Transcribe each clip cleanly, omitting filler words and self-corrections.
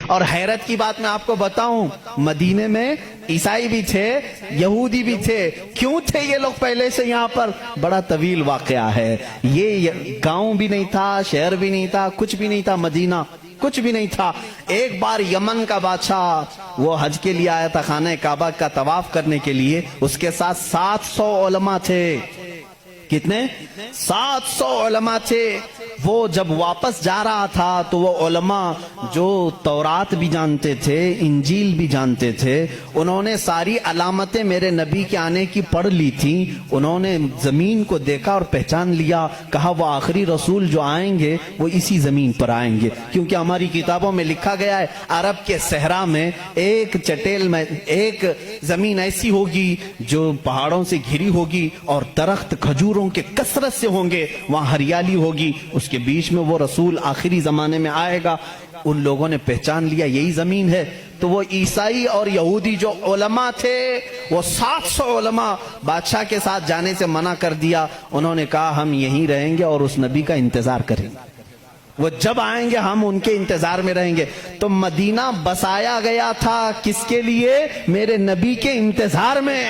اور حیرت کی بات میں آپ کو بتاؤں، مدینے میں عیسائی بھی تھے، یہودی بھی تھے۔ کیوں تھے یہ لوگ پہلے سے یہاں پر؟ بڑا طویل واقعہ ہے یہ۔ گاؤں بھی نہیں تھا، شہر بھی نہیں تھا، کچھ بھی نہیں تھا، مدینہ کچھ بھی نہیں تھا۔ ایک بار یمن کا بادشاہ وہ حج کے لیے آیا تھا، خانہ کعبہ کا طواف کرنے کے لیے، اس کے ساتھ 700 علماء تھے۔ کتنے؟ 700 علماء تھے۔ وہ جب واپس جا رہا تھا تو وہ علماء جو تورات بھی جانتے تھے، انجیل بھی جانتے تھے، انہوں نے ساری علامتیں میرے نبی کے آنے کی پڑھ لی تھی۔ انہوں نے زمین کو دیکھا اور پہچان لیا، کہا وہ آخری رسول جو آئیں گے وہ اسی زمین پر آئیں گے، کیونکہ ہماری کتابوں میں لکھا گیا ہے عرب کے صحرا میں ایک چٹیل میں ایک زمین ایسی ہوگی جو پہاڑوں سے گھری ہوگی اور درخت کھجوروں کے کثرت سے ہوں گے، وہاں ہریالی ہوگی، اس کے بیچ میں وہ رسول آخری زمانے میں آئے گا۔ ان لوگوں نے پہچان لیا یہی زمین ہے۔ تو وہ عیسائی اور یہودی جو علماء تھے، وہ 700 علماء بادشاہ کے ساتھ جانے سے منع کر دیا۔ انہوں نے کہا ہم یہیں رہیں گے اور اس نبی کا انتظار کریں گے، وہ جب آئیں گے ہم ان کے انتظار میں رہیں گے۔ تو مدینہ بسایا گیا تھا کس کے لیے؟ میرے نبی کے انتظار میں۔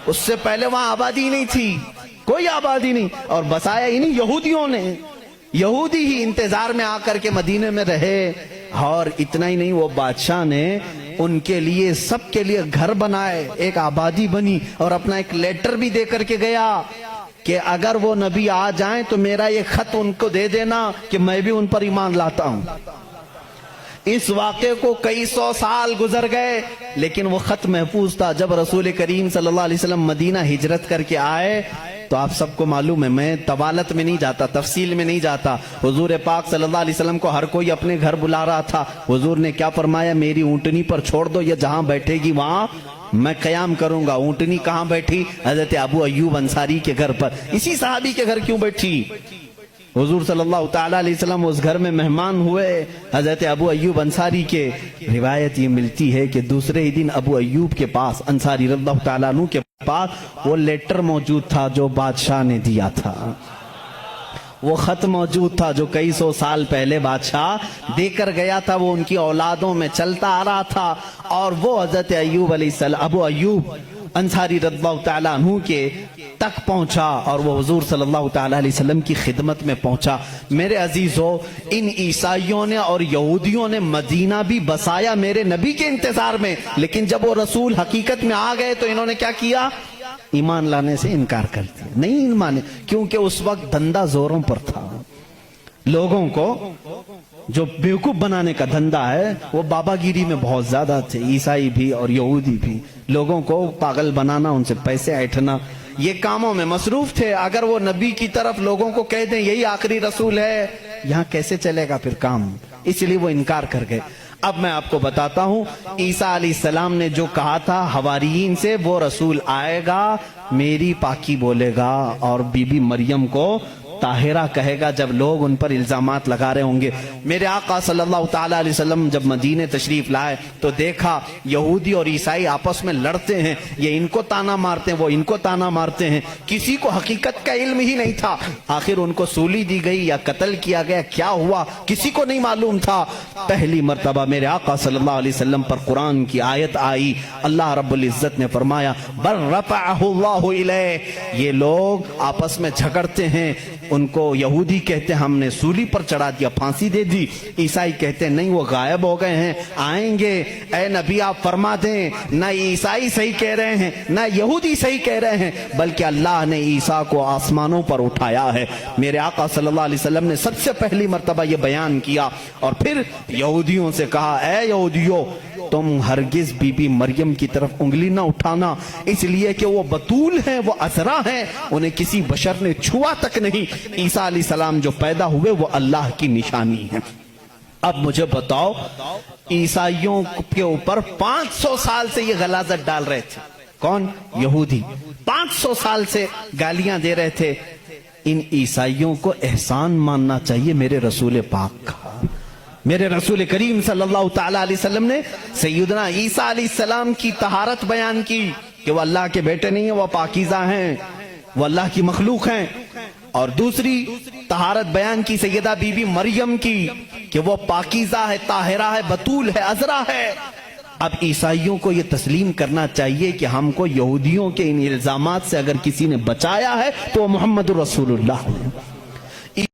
اس سے پہلے وہاں آبادی نہیں تھی، کوئی آبادی نہیں، اور بسایا ہی نہیں، یہودیوں نے، یہودی ہی انتظار میں آ کر کے مدینے میں رہے۔ اور اتنا ہی نہیں، وہ بادشاہ نے ان کے لیے سب کے لیے گھر بنائے، ایک آبادی بنی، اور اپنا ایک لیٹر بھی دے کر کے گیا کہ اگر وہ نبی آ جائیں تو میرا یہ خط ان کو دے دینا کہ میں بھی ان پر ایمان لاتا ہوں۔ اس واقعے کو کئی سو سال گزر گئے لیکن وہ خط محفوظ تھا۔ جب رسول کریم صلی اللہ علیہ وسلم مدینہ ہجرت کر کے آئے تو آپ سب کو معلوم ہے، میں طوالت میں نہیں جاتا، تفصیل میں نہیں جاتا، حضور پاک صلی اللہ علیہ وسلم کو ہر کوئی اپنے گھر بلا رہا تھا۔ حضور نے کیا فرمایا؟ میری اونٹنی پر چھوڑ دو، یہ جہاں بیٹھے گی وہاں میں قیام کروں گا۔ اونٹنی کہاں بیٹھی؟ حضرت ابو ایوب انصاری کے گھر پر۔ اسی صحابی کے گھر کیوں بیٹھی؟ حضور صلی اللہ تعالیٰ علیہ وسلم اس گھر میں مہمان ہوئے حضرت ابو ایوب انصاری کے۔ روایت یہ ملتی ہے کہ دوسرے ہی دن ابو ایوب کے پاس، انصاری رضی اللہ تعالیٰ عنہ کے پاس، وہ لیٹر موجود تھا جو بادشاہ نے دیا تھا، وہ خط موجود تھا جو کئی سو سال پہلے بادشاہ دے کر گیا تھا۔ وہ ان کی اولادوں میں چلتا آ رہا تھا، اور وہ حضرت ایوب علیہ السلام، ابو ایوب انصاری رضی اللہ تعالیٰ عنہ کے تک پہنچا، اور وہ حضور صلی اللہ تعالیٰ علیہ وسلم کی خدمت میں پہنچا۔ میرے عزیزو، ان عیسائیوں نے اور یہودیوں نے مدینہ بھی بسایا میرے نبی کے انتظار میں، لیکن جب وہ رسول حقیقت میں آ گئے تو انہوں نے کیا کیا؟ ایمان لانے سے انکار کر دیا، نہیں مانے، کیونکہ اس وقت دھندا زوروں پر تھا۔ لوگوں کو جو بیوقوف بنانے کا دھندا ہے وہ بابا گیری میں بہت زیادہ تھے، عیسائی بھی اور یہودی بھی، لوگوں کو پاگل بنانا، ان سے پیسے ایٹھنا، یہ کاموں میں مصروف تھے۔ اگر وہ نبی کی طرف لوگوں کو کہہ دیں یہی آخری رسول ہے، یہاں کیسے چلے گا پھر کام؟ اس لیے وہ انکار کر گئے۔ اب میں آپ کو بتاتا ہوں، عیسیٰ علیہ السلام نے جو کہا تھا حواریین سے، وہ رسول آئے گا، میری پاکی بولے گا، اور بی بی مریم کو طاہرہ کہے گا جب لوگ ان پر الزامات لگا رہے ہوں گے۔ میرے آقا صلی اللہ تعالیٰ علیہ وسلم جب مدینے تشریف لائے تو دیکھا یہودی اور عیسائی آپس میں لڑتے ہیں، یہ ان کو تانا مارتے ہیں، وہ ان کو تانا مارتے ہیں، کسی کو حقیقت کا علم ہی نہیں تھا۔ آخر ان کو سولی دی گئی یا قتل کیا گیا، کیا ہوا کسی کو نہیں معلوم تھا۔ پہلی مرتبہ میرے آقا صلی اللہ علیہ وسلم پر قرآن کی آیت آئی، اللہ رب العزت نے فرمایا بل رفعہ اللہ الیہ۔ یہ لوگ آپس میں جھگڑتے ہیں، ان کو یہودی کہتے ہیں ہم نے سولی پر چڑھا دیا، پھانسی دے دی، عیسائی کہتے ہیں نہیں وہ غائب ہو گئے ہیں، آئیں گے، اے نبی آپ فرما دیں، نہ عیسائی صحیح کہہ رہے ہیں نہ یہودی صحیح کہہ رہے ہیں، بلکہ اللہ نے عیسیٰ کو آسمانوں پر اٹھایا ہے۔ میرے آقا صلی اللہ علیہ وسلم نے سب سے پہلی مرتبہ یہ بیان کیا، اور پھر یہودیوں سے کہا اے یہودیوں، تم ہرگز بی بی مریم کی طرف انگلی نہ اٹھانا، اس لیے کہ وہ بتول ہیں، وہ عذرا ہیں، انہیں کسی بشر نے چھوا تک نہیں۔ عیسیٰ علیہ السلام جو پیدا ہوئے وہ اللہ کی نشانی ہے۔ اب مجھے بتاؤ، عیسائیوں کے اوپر 500 سال سے یہ غلاظت ڈال رہے تھے، کون؟ یہودی، 500 سال سے گالیاں دے رہے تھے۔ ان عیسائیوں کو احسان ماننا چاہیے میرے رسول پاک کا۔ میرے رسول کریم صلی اللہ تعالیٰ علیہ وسلم نے سیدنا عیسیٰ علیہ السلام کی طہارت بیان کی کہ وہ اللہ کے بیٹے نہیں ہیں، وہ پاکیزہ ہیں، وہ اللہ کی مخلوق ہیں، اور دوسری طہارت بیان کی سیدہ بی بی مریم کی کہ وہ پاکیزہ ہے، طاہرہ ہے، بطول ہے، عذرا ہے۔ اب عیسائیوں کو یہ تسلیم کرنا چاہیے کہ ہم کو یہودیوں کے ان الزامات سے اگر کسی نے بچایا ہے تو وہ محمد رسول اللہ ہے۔